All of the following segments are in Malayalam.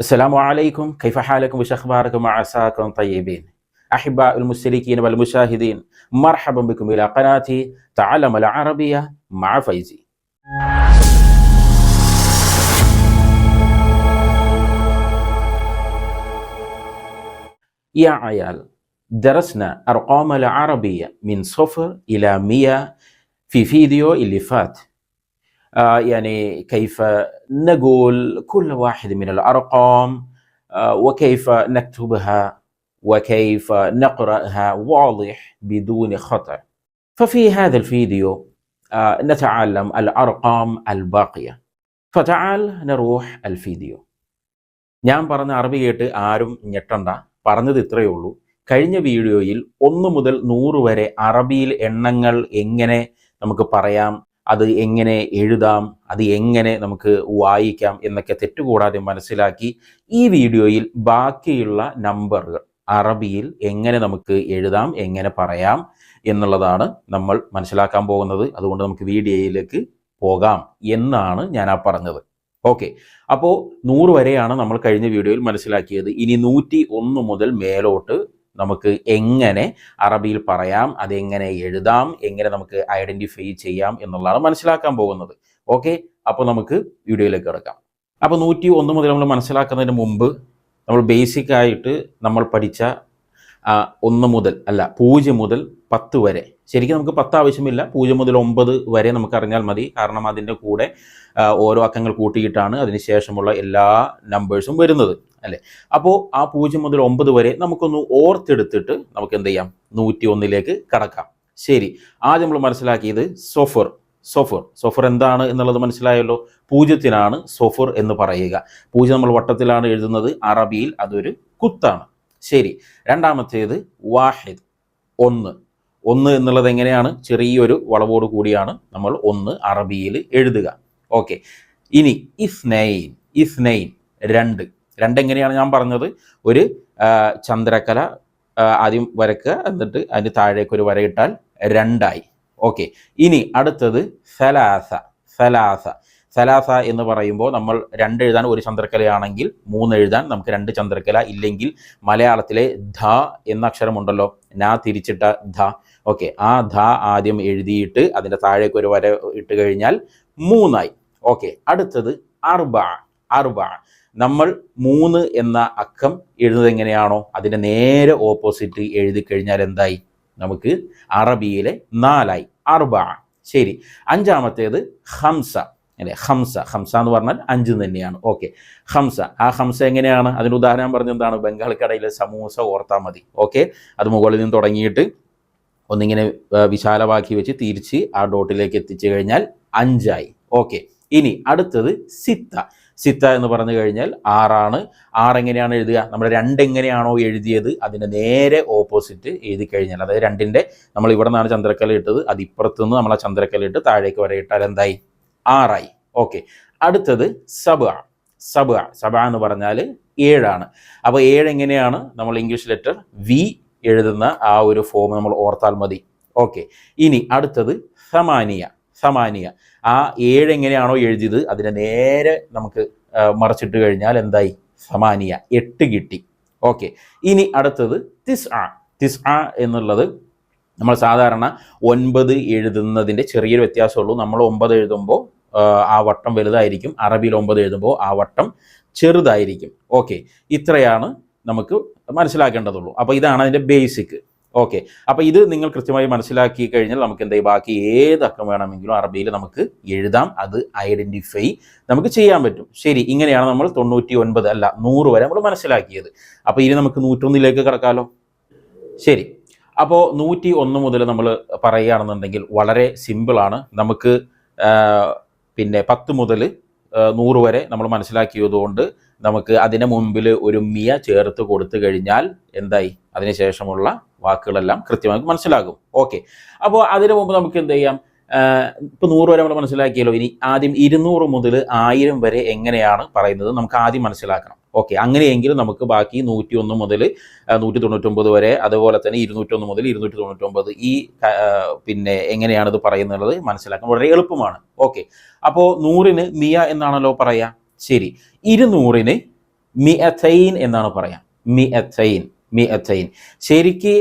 السلام عليكم، كيف حالكم وش أخباركم وعساكم طيبين. أحباء المشتركين والمشاهدين، مرحبا بكم إلى قناتي تعلم العربية مع فيزي. يا عيال، درسنا أرقام العربية من 0 إلى 100 في فيديو اللي فات. يعني كيف نقول كل واحد من الأرقام، وكيف نكتبها وكيف نقرأها واضح بدون خطأ. ففي هذا الفيديو نتعلم الأرقام الباقية. فتعال نروح الفيديو. ഞാൻ പറഞ്ഞ അറബി കേട്ട് ആരും ഞെട്ടണ്ട, പറഞ്ഞത് ഇത്രയേ ഉള്ളൂ. കഴിഞ്ഞ വീഡിയോയിൽ 1 മുതൽ 100 വരെ അറബിയിൽ എണ്ണങ്ങൾ എങ്ങനെ നമുക്ക് പറയാം, അത് എങ്ങനെ എഴുതാം, അത് എങ്ങനെ നമുക്ക് വായിക്കാം എന്നൊക്കെ തെറ്റുകൂടാതെ മനസ്സിലാക്കി. ഈ വീഡിയോയിൽ ബാക്കിയുള്ള നമ്പറുകൾ അറബിയിൽ എങ്ങനെ നമുക്ക് എഴുതാം, എങ്ങനെ പറയാം എന്നുള്ളതാണ് നമ്മൾ മനസ്സിലാക്കാൻ പോകുന്നത്. അതുകൊണ്ട് നമുക്ക് വീഡിയോയിലേക്ക് പോകാം എന്നാണ് ഞാൻ പറഞ്ഞത്. ഓക്കെ, അപ്പോൾ 100 വരെയാണ് നമ്മൾ കഴിഞ്ഞ വീഡിയോയിൽ മനസ്സിലാക്കിയത്. ഇനി 101 മുതൽ മേലോട്ട് നമുക്ക് എങ്ങനെ അറബിയിൽ പറയാം, അതെങ്ങനെ എഴുതാം, എങ്ങനെ നമുക്ക് ഐഡൻറ്റിഫൈ ചെയ്യാം എന്നുള്ളതാണ് മനസ്സിലാക്കാൻ പോകുന്നത്. ഓക്കെ, അപ്പോൾ നമുക്ക് വീഡിയോയിലേക്ക് കിടക്കാം. അപ്പോൾ 101 മുതൽ നമ്മൾ മനസ്സിലാക്കുന്നതിന് മുമ്പ് നമ്മൾ ബേസിക് ആയിട്ട് നമ്മൾ പഠിച്ച 1 മുതൽ 0 മുതൽ 10 വരെ, ശരിക്കും നമുക്ക് 10 ആവശ്യമില്ല, 0 മുതൽ 9 വരെ നമുക്ക് അറിഞ്ഞാൽ മതി. കാരണം അതിൻ്റെ കൂടെ ഓരോ അക്കങ്ങൾ കൂട്ടിയിട്ടാണ് അതിനുശേഷമുള്ള എല്ലാ നമ്പേഴ്സും വരുന്നത്, അല്ലേ? അപ്പോൾ ആ 0 മുതൽ 9 വരെ നമുക്കൊന്ന് ഓർത്തെടുത്തിട്ട് നമുക്ക് എന്ത് ചെയ്യാം, 101ലേക്ക് കടക്കാം. ശരി, ആദ്യം നമ്മൾ മനസ്സിലാക്കിയത് സൊഫർ എന്താണ് എന്നുള്ളത് മനസ്സിലായല്ലോ. 0-ത്തിനാണ് സൊഫർ എന്ന് പറയുക. 0 നമ്മൾ വട്ടത്തിലാണ് എഴുതുന്നത്, അറബിയിൽ അതൊരു കുത്താണ്. ശരി, രണ്ടാമത്തേത് വാഹിദ്, 1 എന്നുള്ളത് എങ്ങനെയാണ്, ചെറിയൊരു വളവോട് കൂടിയാണ് നമ്മൾ 1 അറബിയിൽ എഴുതുക. ഓക്കെ, ഇനി ഇസ്നൈൻ, 2 എങ്ങനെയാണ് ഞാൻ പറഞ്ഞത്, ഒരു ചന്ദ്രക്കല ആദ്യം വരക്കുക, എന്നിട്ട് അതിന് താഴേക്ക് ഒരു വരയിട്ടാൽ 2ആയി. ഓക്കെ, ഇനി അടുത്തത് സലാസ എന്ന് പറയുമ്പോൾ നമ്മൾ 2 എഴുതാൻ ഒരു ചന്ദ്രക്കലയാണെങ്കിൽ 3 എഴുതാൻ നമുക്ക് 2 ചന്ദ്രക്കല, ഇല്ലെങ്കിൽ മലയാളത്തിലെ ധ എന്ന അക്ഷരമുണ്ടല്ലോ, നാ തിരിച്ചിട്ട ധ. ഓക്കെ, ആ ധ ആദ്യം എഴുതിയിട്ട് അതിൻ്റെ താഴേക്ക് ഒരു വര ഇട്ട് കഴിഞ്ഞാൽ 3ആയി. ഓക്കെ, അടുത്തത് അർബ. നമ്മൾ 3 എന്ന അക്കം എഴുതുന്നത് എങ്ങനെയാണോ അതിൻ്റെ നേരെ ഓപ്പോസിറ്റ് എഴുതി കഴിഞ്ഞാൽ എന്തായി, നമുക്ക് അറബിയിലെ 4ആയി, അർബ. ശരി, അഞ്ചാമത്തേത് ഹംസ, അല്ലെ? ഹംസ എന്ന് പറഞ്ഞാൽ 5 തന്നെയാണ്. ഓക്കെ, ആ ഹംസ എങ്ങനെയാണ്, അതിന് ഉദാഹരണം പറഞ്ഞ എന്താണ്, ബംഗാളിക്കടയിലെ സമൂസ ഓർത്താൽ മതി. ഓക്കെ, അത് മുകളിൽ നിന്ന് തുടങ്ങിയിട്ട് ഒന്നിങ്ങനെ വിശാലമാക്കി വെച്ച് തിരിച്ച് ആ ഡോട്ടിലേക്ക് എത്തിച്ചു കഴിഞ്ഞാൽ 5ആയി. ഓക്കെ, ഇനി അടുത്തത് സിത്ത എന്ന് പറഞ്ഞു കഴിഞ്ഞാൽ 6ആണ്. 6 എങ്ങനെയാണ് എഴുതുക, നമ്മൾ 2 എങ്ങനെയാണോ എഴുതിയത് അതിൻ്റെ നേരെ ഓപ്പോസിറ്റ് എഴുതി കഴിഞ്ഞാൽ, അതായത് 2ൻ്റെ നമ്മൾ ഇവിടെ നിന്നാണ് ചന്ദ്രക്കല ഇട്ടത്, അത് ഇപ്പുറത്തുനിന്ന് നമ്മൾ ആ ചന്ദ്രക്കല ഇട്ട് താഴേക്ക് വരെ ഇട്ടാൽ എന്തായി, 6ആയി. ഓക്കെ, അടുത്തത് സബ എന്ന് പറഞ്ഞാൽ 7ആണ്. അപ്പോൾ 7 എങ്ങനെയാണ്, നമ്മൾ ഇംഗ്ലീഷ് ലെറ്റർ വി എഴുതുന്ന ആ ഒരു ഫോം നമ്മൾ ഓർത്താൽ മതി. ഓക്കെ, ഇനി അടുത്തത് സമാനിയ. ആ 7 എങ്ങനെയാണോ എഴുതിയത് അതിനെ നേരെ നമുക്ക് മറിച്ചിട്ട് കഴിഞ്ഞാൽ എന്തായി, സമാനിയ, 8 കിട്ടി. ഓക്കെ, ഇനി അടുത്തത് തിസ്അ എന്നുള്ളത് നമ്മൾ സാധാരണ 9 എഴുതുന്നതിൻ്റെ ചെറിയൊരു വ്യത്യാസമുള്ളൂ. നമ്മൾ 9 എഴുതുമ്പോൾ ആ വട്ടം വലുതായിരിക്കും, അറബിയിൽ 9 എഴുതുമ്പോൾ ആ വട്ടം ചെറുതായിരിക്കും. ഓക്കെ, ഇത്രയാണ് നമുക്ക് മനസ്സിലാക്കേണ്ടതുള്ളൂ. അപ്പോൾ ഇതാണ് അതിൻ്റെ ബേസിക്. ഓക്കെ, അപ്പോൾ ഇത് നിങ്ങൾ കൃത്യമായി മനസ്സിലാക്കി കഴിഞ്ഞാൽ നമുക്ക് എന്തായി, ബാക്കി ഏതക്കം വേണമെങ്കിലും അറബിയിൽ നമുക്ക് എഴുതാം, അത് ഐഡൻറ്റിഫൈ നമുക്ക് ചെയ്യാൻ പറ്റും. ശരി, ഇങ്ങനെയാണ് നമ്മൾ 99 100 വരെ നമ്മൾ മനസ്സിലാക്കിയത്. അപ്പോൾ ഇനി നമുക്ക് 101ലേക്ക് കിടക്കാമല്ലോ. ശരി, അപ്പോൾ 101 മുതൽ നമ്മൾ പറയുകയാണെന്നുണ്ടെങ്കിൽ വളരെ സിമ്പിളാണ്. നമുക്ക് 10 മുതൽ 100 വരെ നമ്മൾ മനസ്സിലാക്കിയതുകൊണ്ട് നമുക്ക് അതിന് മുമ്പിൽ ഒരു മിയ ചേർത്ത് കൊടുത്തു കഴിഞ്ഞാൽ എന്തായി, അതിനുശേഷമുള്ള വാക്കുകളെല്ലാം കൃത്യമായി മനസ്സിലാകും. ഓക്കെ, അപ്പോൾ അതിന് മുമ്പ് നമുക്ക് എന്ത് ചെയ്യാം, ഇപ്പോൾ 100 വരെ നമ്മൾ മനസ്സിലാക്കിയല്ലോ. ഇനി ആദ്യം 200 മുതൽ 1000 വരെ എങ്ങനെയാണ് പറയുന്നത് നമുക്ക് ആദ്യം മനസ്സിലാക്കണം. ഓക്കെ, അങ്ങനെയെങ്കിൽ നമുക്ക് ബാക്കി 101 മുതൽ 199 വരെ, അതുപോലെ തന്നെ 201 മുതൽ 299 ഈ എങ്ങനെയാണിത് പറയുന്നത് മനസ്സിലാക്കാൻ വളരെ എളുപ്പമാണ്. ഓക്കെ, അപ്പോൾ 100-ന് മിയ എന്നാണല്ലോ പറയുക. ശരി, 200-ന് മിഅത്തൈൻ എന്നാണ് പറയാം. മിഅത്തൈൻ, മിഅത്തൈൻ. ശരിക്ക്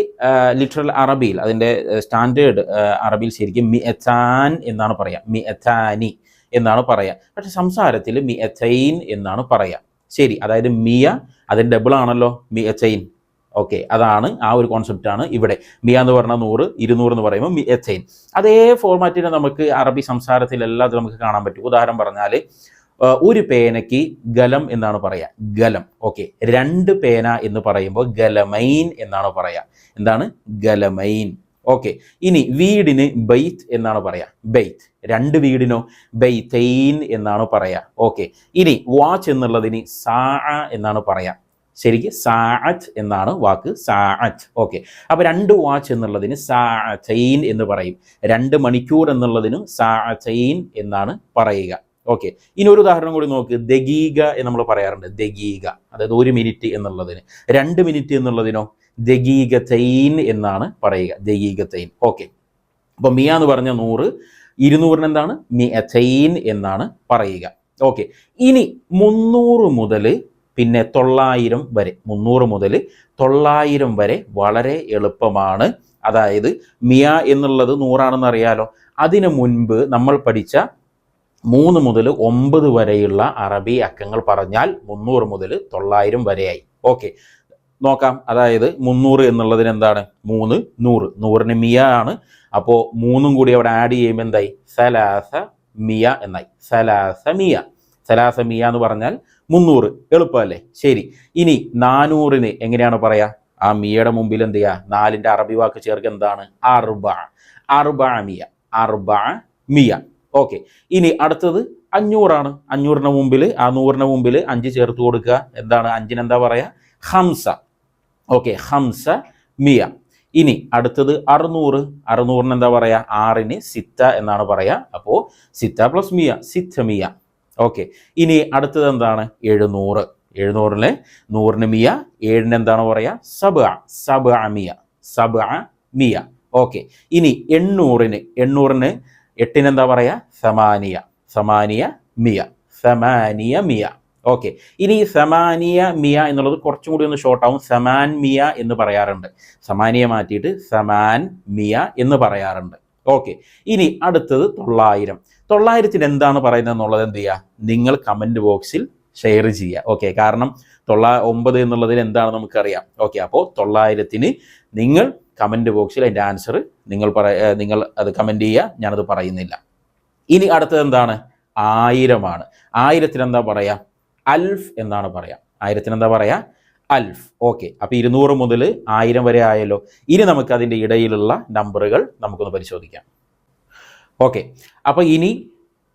ലിറ്ററൽ അറബിയിൽ, അതിൻ്റെ സ്റ്റാൻഡേർഡ് അറബിയിൽ ശരിക്കും മിഅത്താൻ എന്നാണ് പറയാം, മിഅത്താനി എന്നാണ് പറയാം. പക്ഷെ സംസാരത്തിൽ മിഅത്തൈൻ എന്നാണ് പറയാം. ശരി, അതായത് മിയ അതിന് ഡബിൾ ആണല്ലോ മിഅത്തൈൻ. ഓക്കെ, അതാണ് ആ ഒരു കോൺസെപ്റ്റാണ് ഇവിടെ. മിയ എന്ന് പറഞ്ഞാൽ 100, 200 എന്ന് പറയുമ്പോൾ മിഅത്തൈൻ. അതേ ഫോർമാറ്റിനെ നമുക്ക് അറബി സംസാരത്തിലെല്ലാം നമുക്ക് കാണാൻ പറ്റും. ഉദാഹരണം പറഞ്ഞാൽ ഒരു പേനയ്ക്ക് ഗലം എന്നാണ് പറയുക, ഗലം. ഓക്കെ, 2 പേന എന്ന് പറയുമ്പോൾ ഗലമൈൻ എന്നാണ് പറയുക. എന്താണ്? ഗലമൈൻ. ഓക്കെ, ഇനി വീടിന് ബൈത്ത് എന്നാണ് പറയുക, ബൈത്ത്. 2 വീടിനോ ബൈത്തൈൻ എന്നാണ് പറയുക. ഓക്കെ, ഇനി വാച്ച് എന്നുള്ളതിന് സാ എന്നാണ് പറയുക. ശരിക്ക് സാഅത്ത് എന്നാണ് വാക്ക്, സാഅത്ത്. ഓക്കെ, അപ്പോൾ 2 വാച്ച് എന്നുള്ളതിന് സാഅത്തൈൻ എന്ന് പറയും. 2 മണിക്കൂർ എന്നുള്ളതിനും സാഅത്തൈൻ എന്നാണ് പറയുക. ഓക്കെ, ഇനി ഒരു ഉദാഹരണം കൂടി നോക്ക്. ദഗീഗ എന്ന് നമ്മൾ പറയാറുണ്ട്, ദഗീഗ, അതായത് 1 മിനിറ്റ് എന്നുള്ളതിന്. 2 മിനിറ്റ് എന്നുള്ളതിനോ ദഗീഗത്തൈൻ എന്നാണ് പറയുക, ദഗീഗത്തൈൻ. ഓക്കെ, അപ്പോൾ മിയ എന്ന് പറഞ്ഞ 100, 200 എന്താണ്? മിഅത്തൈൻ എന്നാണ് പറയുക. ഓക്കെ, ഇനി 300 മുതൽ പിന്നെ 900 വരെ, 300 മുതൽ 900 വരെ വളരെ എളുപ്പമാണ്. അതായത് മിയ എന്നുള്ളത് 100 ആണെന്ന് അറിയാലോ. അതിനു മുൻപ് നമ്മൾ പഠിച്ച 3 മുതൽ 9 വരെയുള്ള അറബി അക്കങ്ങൾ പറഞ്ഞാൽ 300 മുതൽ 900 വരെയായി. ഓക്കെ, നോക്കാം. അതായത് 300 എന്നുള്ളതിന് എന്താണ്? 3, 100. 100ന് മിയ ആണ്. അപ്പോൾ 3ഉം കൂടി അവിടെ ആഡ് ചെയ്യുമ്പോൾ എന്തായി? സലാസ മിയ എന്നായി. സലാസ മിയ. സലാസ മിയ എന്ന് പറഞ്ഞാൽ 300. എളുപ്പമല്ലേ? ശരി, ഇനി 400ന് എങ്ങനെയാണ് പറയാ? ആ മിയയുടെ മുമ്പിൽ എന്ത് ചെയ്യുക? 4ന്റെ അറബി വാക്ക് ചേർക്കുക. എന്താണ്? അർബ. അർബ മിയ, അർബ മിയ. ഓക്കെ, ഇനി അടുത്തത് 500 ആണ്. 500ന് മുമ്പിൽ, ആ 100ന് മുമ്പിൽ 5 ചേർത്ത് കൊടുക്കുക. എന്താണ്? 5ന് എന്താ പറയാ? ഹംസ. ഓക്കെ, ഹംസ മിയ. ഇനി അടുത്തത് 600. 600ന് എന്താ പറയാ? 6ന് സിത്ത എന്നാണ് പറയാ. അപ്പോൾ സിത്ത പ്ലസ് മിയ, സിത്ത മിയ. ഓക്കെ, ഇനി അടുത്തത് എന്താണ്? 700. 700ന് 100ന് മിയ, 7ന് എന്താണ് പറയാ? സബ. സബ മിയ, സബ മിയ. ഓക്കെ, ഇനി 800ന് 8ന് എന്താ പറയാ? സമാനിയ. സമാനിയ മിയ, സമാനിയ മിയ. ഓക്കെ, ഇനി സമാനിയ മിയ എന്നുള്ളത് കുറച്ചും കൂടി ഒന്ന് ഷോർട്ട് ആവും. സമാൻ മിയ എന്ന് പറയാറുണ്ട്. സമാനിയ മാറ്റിയിട്ട് സമാൻ മിയ എന്ന് പറയാറുണ്ട്. ഓക്കെ, ഇനി അടുത്തത് 900. 900ന് എന്താണ് പറയുന്നത് എന്നുള്ളത് എന്ത് ചെയ്യുക? നിങ്ങൾ കമൻറ്റ് ബോക്സിൽ ഷെയർ ചെയ്യുക. ഓക്കെ, കാരണം 9 എന്നുള്ളതിന് എന്താണ് നമുക്കറിയാം. ഓക്കെ, അപ്പോൾ 900ന് നിങ്ങൾ കമൻറ്റ് ബോക്സിൽ അതിൻ്റെ ആൻസർ നിങ്ങൾ അത് കമൻറ്റ് ചെയ്യുക. ഞാനത് പറയുന്നില്ല. ഇനി അടുത്തത് എന്താണ്? 1000 ആണ്. 1000ന് എന്താ പറയുക? അൽഫ് എന്നാണ് പറയാം. 1000ന് എന്താ പറയുക? അൽഫ്. ഓക്കെ, അപ്പോൾ 200 മുതൽ 1000 വരെ ആയല്ലോ. ഇനി നമുക്ക് അതിൻ്റെ ഇടയിലുള്ള നമ്പറുകൾ നമുക്കൊന്ന് പരിശോധിക്കാം. ഓക്കെ, അപ്പോൾ ഇനി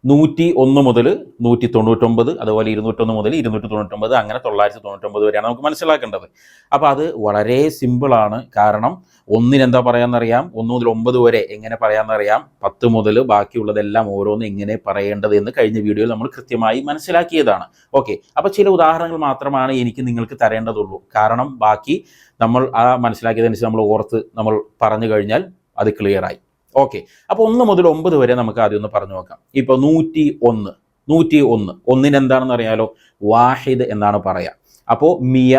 101 മുതൽ 199, അതുപോലെ 201 മുതൽ 299, അങ്ങനെ 999 വരെയാണ് നമുക്ക് മനസ്സിലാക്കേണ്ടത്. അപ്പോൾ അത് വളരെ സിമ്പിളാണ്. കാരണം 1ന് എന്താ പറയാമെന്നറിയാം, 1 മുതൽ 9 വരെ എങ്ങനെ പറയാമെന്നറിയാം. 10 മുതൽ ബാക്കിയുള്ളതെല്ലാം ഓരോന്ന് എങ്ങനെ പറയേണ്ടത് എന്ന് കഴിഞ്ഞ വീഡിയോയിൽ നമ്മൾ കൃത്യമായി മനസ്സിലാക്കിയതാണ്. ഓക്കെ, അപ്പോൾ ചില ഉദാഹരണങ്ങൾ മാത്രമാണ് എനിക്ക് നിങ്ങൾക്ക് തരേണ്ടതുള്ളൂ. കാരണം ബാക്കി നമ്മൾ ആ മനസ്സിലാക്കിയതനുസരിച്ച് നമ്മൾ ഓർത്ത് നമ്മൾ പറഞ്ഞു കഴിഞ്ഞാൽ അത് ക്ലിയറായി. ഓക്കെ, അപ്പോൾ 1 മുതൽ 9 വരെ നമുക്ക് ആദ്യം ഒന്ന് പറഞ്ഞു നോക്കാം. ഇപ്പോൾ 101. 1ന് എന്താണെന്ന് അറിയാലോ? വാഹിദ് എന്നാണ് പറയുക. അപ്പോൾ മിയ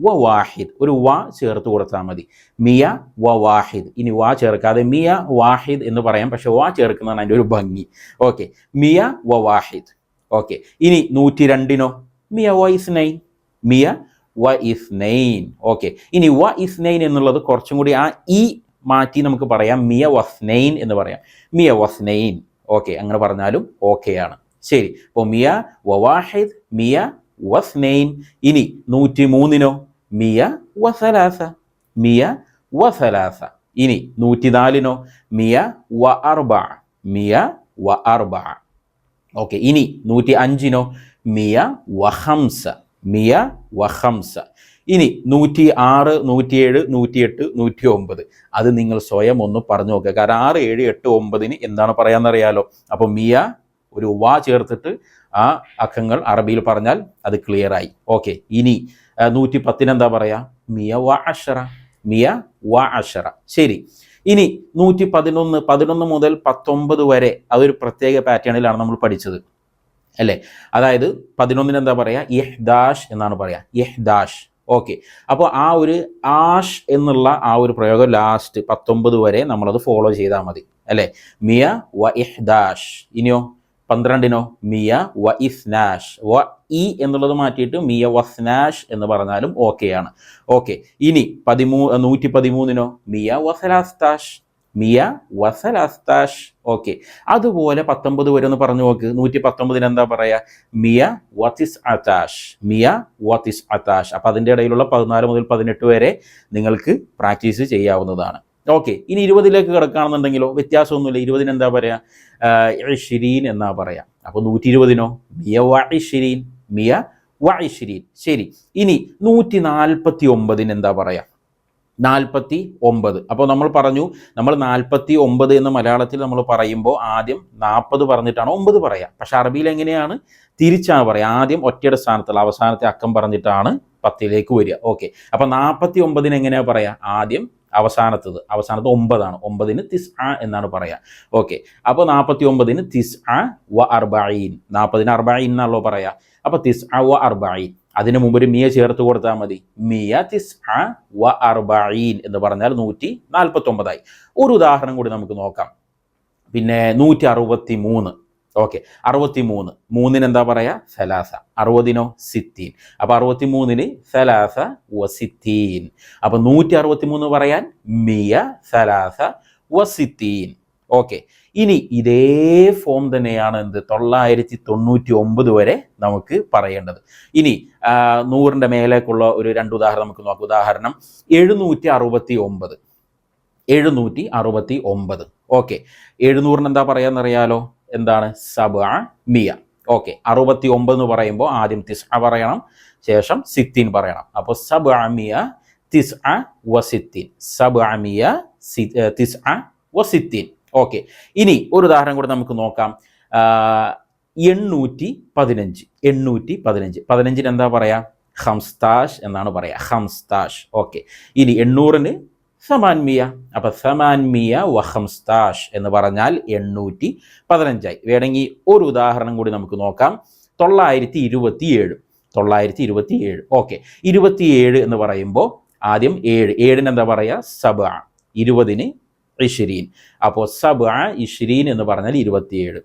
വ വാഹിദ്, ഒരു വ ചേർത്ത് കൊടുത്താൽ മതി. മിയ വ വാഹിദ്. ഇനി വ ചേർക്കാതെ മിയ വാഹിദ് എന്ന് പറയാം, പക്ഷെ വ ചേർക്കുന്നതാണ് അതിൻ്റെ ഒരു ഭംഗി. ഓക്കെ, മിയ വ വാഹിദ്. ഓക്കെ, ഇനി 102നോ? മിയ വ ഇസ്നൈൻ. മിയ വ ഇസ്നൈൻ. ഓക്കെ, ഇനി വ ഇസ്നൈൻ എന്നുള്ളത് കുറച്ചും കൂടി ആ ഈ മാറ്റി നമുക്ക് പറയാം, മിയ വസ്നൈൻ എന്ന് പറയാം. മിയ വസ്നൈൻ. ഓക്കെ, അങ്ങനെ പറഞ്ഞാലും ഓക്കെയാണ്. ശരി, അപ്പോൾ മിയ വവാഹിദ്, മിയ വസ്നൈൻ. ഇനി 103നോ? മിയ വസലാസ. മിയ വസലാസ. ഇനി 104നോ? മിയ വ അർബ. മിയ വ അർബ. ഓക്കെ, ഇനി 105നോ? മിയ വഹംസ. മിയ വഹംസ. ഇനി 106, 107, 108, 109 അത് നിങ്ങൾ സ്വയം ഒന്ന് പറഞ്ഞു നോക്കുക. കാരണം 6, 7, 8, 9ന് എന്താണ് പറയാമെന്നറിയാലോ. അപ്പോൾ മിയ ഒരു വ ചേർത്തിട്ട് ആ അക്കങ്ങൾ അറബിയിൽ പറഞ്ഞാൽ അത് ക്ലിയറായി. ഓക്കെ, ഇനി 110ന് എന്താ പറയുക? മിയ വ അഷറ. മിയ വ അഷറ. ശരി, ഇനി 111. 11 മുതൽ 19 വരെ അതൊരു പ്രത്യേക പാറ്റേണിലാണ് നമ്മൾ പഠിച്ചത്. അല്ലേ? അതായത് 11 എന്താ പറയുക? ഇഹ്ദാഷ് എന്നാണ് പറയുക, ഇഹ്ദാഷ്. ഓക്കെ, അപ്പോൾ ആ ഒരു ആഷ് എന്നുള്ള ആ ഒരു പ്രയോഗം ലാസ്റ്റ് 19 വരെ നമ്മളത് ഫോളോ ചെയ്താൽ മതി, അല്ലേ? മിയ വ ഇഹ്ദാഷ്. ഇനിയോ 12നോ? മിയ വ ഇസ്നാഷ്. വ ഇ എന്നുള്ളത് മാറ്റിയിട്ട് മിയ വസ്നാഷ് എന്ന് പറഞ്ഞാലും ഓക്കെയാണ്. ഓക്കെ, ഇനി 113നോ? മിയ വസലാസ്താഷ്. മിയ വസലാസ്താഷ്. ഓക്കെ, അതുപോലെ 19 വരെ ഒന്ന് പറഞ്ഞു നോക്ക്. 119 എന്താ പറയാ? മിയ വത്തിസ് അതാഷ്. മിയ വത്തിസ് അതാഷ്. അപ്പം അതിൻ്റെ ഇടയിലുള്ള 14 മുതൽ 18 വരെ നിങ്ങൾക്ക് പ്രാക്ടീസ് ചെയ്യാവുന്നതാണ്. ഓക്കെ, ഇനി 20ലേക്ക് കിടക്കുകയാണെന്നുണ്ടെങ്കിലോ വ്യത്യാസമൊന്നുമില്ല. 20 എന്താ പറയാ? ഇശ്രീൻ എന്നാ പറയാ. അപ്പോൾ 120നോ? മിയ വ ഇശ്രീൻ. മിയ വ ഇശ്രീൻ. ശരി, ഇനി 149 എന്താ പറയാ? 49. അപ്പോൾ നമ്മൾ പറഞ്ഞു, നമ്മൾ 49 എന്ന് മലയാളത്തിൽ നമ്മൾ പറയുമ്പോൾ ആദ്യം 40 പറഞ്ഞിട്ടാണ് 9 പറയാം. പക്ഷെ അറബിയിൽ എങ്ങനെയാണ്? തിരിച്ചാണ് പറയുക. ആദ്യം ഒറ്റയുടെ സ്ഥാനത്തുള്ള അവസാനത്തെ അക്കം പറഞ്ഞിട്ടാണ് 10ലേക്ക് വരിക. ഓക്കെ, അപ്പോൾ 49 എങ്ങനെയാണ് പറയുക? ആദ്യം അവസാനത്ത് 9 ആണ്. 9 തിസ്അ എന്നാണ് പറയുക. ഓക്കെ, അപ്പോൾ 49 തിസ്അ വ അർബഈൻ. 40 അർബഈൻ എന്നാണല്ലോ പറയുക. അപ്പോൾ തിസ്അ വ അർബഈൻ. അതിന് മുമ്പ് ഒരു മിയ ചേർത്ത് കൊടുത്താൽ മതി. മിയ തിസ്അ വ അർബഈൻ എന്ന് പറഞ്ഞാൽ 149ആയി. ഒരു ഉദാഹരണം കൂടി നമുക്ക് നോക്കാം. പിന്നെ 163. ഓക്കെ, 63. 3 എന്താ പറയാ? സലാസ. 60നോ? സിത്തീൻ. അപ്പോൾ 63 സലാസ വ സിത്തീൻ. അപ്പോൾ 163 പറയാൻ മിയ സലാസ വ സിത്തീൻ. ഓക്കെ, ഇനി ഇതേ ഫോം തന്നെയാണ് എന്ത് 999 വരെ നമുക്ക് പറയേണ്ടത്. ഇനി 100ന്റെ മേലേക്കുള്ള ഒരു 2 ഉദാഹരണം നമുക്ക് നോക്കാം. ഉദാഹരണം 769. 769. ഓക്കെ, 700 എന്താ പറയാന്നറിയാലോ? എന്താണ്? സബ്അ മിയ. ഓക്കെ, 69 എന്ന് പറയുമ്പോൾ ആദ്യം തിസ്അ പറയണം, ശേഷം സിത്തീൻ പറയണം. അപ്പോൾ സബ്അ മിയ തിസ്അ വ സിത്തീൻ. സബ്അ മിയ തിസ്അ വ സിത്തീൻ. ഓക്കെ, ഇനി ഒരു ഉദാഹരണം കൂടെ നമുക്ക് നോക്കാം. 815. 815. 15 എന്താ പറയാ? ഹംസ്താഷ് എന്നാണ് പറയാ, ഹംസ്താഷ്. ഓക്കെ, ഇനി 800 സമാൻമിയ. അപ്പം സമാൻമിയ വ ഹംസ്താഷ് എന്ന് പറഞ്ഞാൽ 815ആയി. വേണമെങ്കിൽ ഒരു ഉദാഹരണം കൂടി നമുക്ക് നോക്കാം. 927. 927. ഓക്കെ, 27 എന്ന് പറയുമ്പോൾ ആദ്യം 7. 7 എന്താ പറയുക? സബ്അ. 20 ഇശ്രീൻ. അപ്പോൾ സബ്അ ഇശ്രീൻ എന്ന് പറഞ്ഞാൽ 27.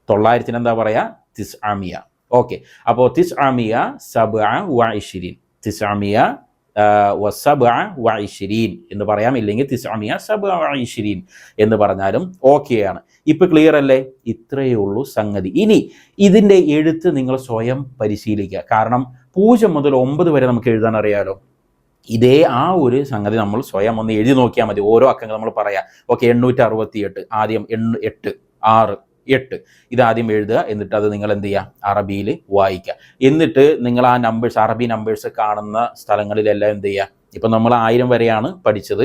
900 എന്താ പറയുക? തിസ്അമിയ. ഓക്കെ, അപ്പോൾ തിസ്അമിയ സബ്അ വ ഇശ്രീൻ. തിസ്അമിയ വ സബ്അ വ ഇശ്രീൻ എന്ന് പറയാം, ഇല്ലെങ്കിൽ തിസ്അമിയ സബ്അ വ ഇശ്രീൻ എന്ന് പറഞ്ഞാലും ഓക്കെയാണ്. ഇപ്പം ക്ലിയർ അല്ലേ? ഇത്രയേ ഉള്ളൂ സംഗതി. ഇനി ഇതിൻ്റെ എഴുത്ത് നിങ്ങൾ സ്വയം പരിശീലിക്കുക. കാരണം 0 മുതൽ 9 വരെ നമുക്ക് എഴുതാൻ അറിയാലോ. ഇതേ ആ ഒരു സംഗതി നമ്മൾ സ്വയം ഒന്ന് എഴുതി നോക്കിയാൽ മതി. ഓരോ അക്കങ്ങൾ നമ്മൾ പറയാം. ഓക്കെ, 868. ആദ്യം 8, 6, 8 ഇതാദ്യം എഴുതുക. എന്നിട്ട് അത് നിങ്ങൾ എന്ത് ചെയ്യുക? അറബിയിൽ വായിക്കുക. എന്നിട്ട് നിങ്ങൾ ആ നമ്പേഴ്സ്, അറബി നമ്പേഴ്സ് കാണുന്ന സ്ഥലങ്ങളിലെല്ലാം എന്ത് ചെയ്യുക? ഇപ്പം നമ്മൾ 1000 വരെയാണ് പഠിച്ചത്.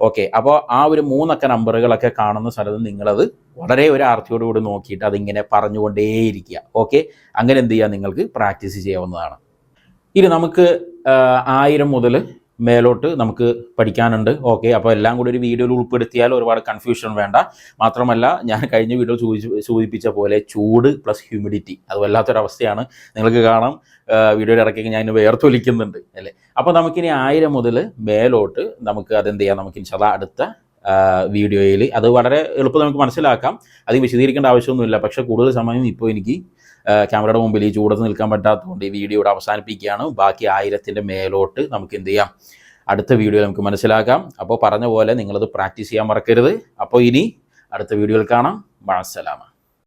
ഓക്കെ, അപ്പോൾ ആ ഒരു 3 അക്ക നമ്പറുകളൊക്കെ കാണുന്ന സ്ഥലത്ത് നിങ്ങളത് വളരെ ഒരു ആർത്തിയോടുകൂടി നോക്കിയിട്ട് അതിങ്ങനെ പറഞ്ഞുകൊണ്ടേയിരിക്കുക. ഓക്കെ, അങ്ങനെ എന്ത് ചെയ്യുക? നിങ്ങൾക്ക് പ്രാക്ടീസ് ചെയ്യാവുന്നതാണ്. ഇനി നമുക്ക് 1000 മുതൽ മേലോട്ട് നമുക്ക് പഠിക്കാനുണ്ട്. ഓക്കെ, അപ്പോൾ എല്ലാം കൂടി ഒരു വീഡിയോയിൽ ഉൾപ്പെടുത്തിയാൽ ഒരുപാട് കൺഫ്യൂഷൻ വേണ്ട. മാത്രമല്ല, ഞാൻ കഴിഞ്ഞ വീഡിയോ സൂചിപ്പിച്ച പോലെ ചൂട് പ്ലസ് ഹ്യൂമിഡിറ്റി അത് വല്ലാത്തൊരവസ്ഥയാണ്. നിങ്ങൾക്ക് കാണാം വീഡിയോയുടെ ഇടയ്ക്ക് ഞാൻ വേർത്തൊലിക്കുന്നുണ്ട്, അല്ലേ? അപ്പോൾ നമുക്കിനി 1000 മുതൽ മേലോട്ട് നമുക്ക് അതെന്ത് ചെയ്യാം? നമുക്ക് ഇൻഷാല്ലാ അടുത്ത വീഡിയോയിൽ അത് വളരെ എളുപ്പം നമുക്ക് മനസ്സിലാക്കാം. അത് വിശദീകരിക്കേണ്ട ആവശ്യമൊന്നുമില്ല. പക്ഷേ കൂടുതൽ സമയം ഇപ്പോൾ എനിക്ക് ക്യാമറയുടെ മുമ്പിൽ ഈ ചൂടത്ത് നിൽക്കാൻ പറ്റാത്തതുകൊണ്ട് ഈ വീഡിയോ ഇവിടെ അവസാനിപ്പിക്കുകയാണ്. ബാക്കി 1000ൻ്റെ മേലോട്ട് നമുക്ക് എന്ത് ചെയ്യാം? അടുത്ത വീഡിയോയിൽ നമുക്ക് മനസ്സിലാക്കാം. അപ്പോൾ പറഞ്ഞ പോലെ നിങ്ങളത് പ്രാക്ടീസ് ചെയ്യാൻ മറക്കരുത്. അപ്പോൾ ഇനി അടുത്ത വീഡിയോയിൽ കാണാം. മഅസ്സലാമ.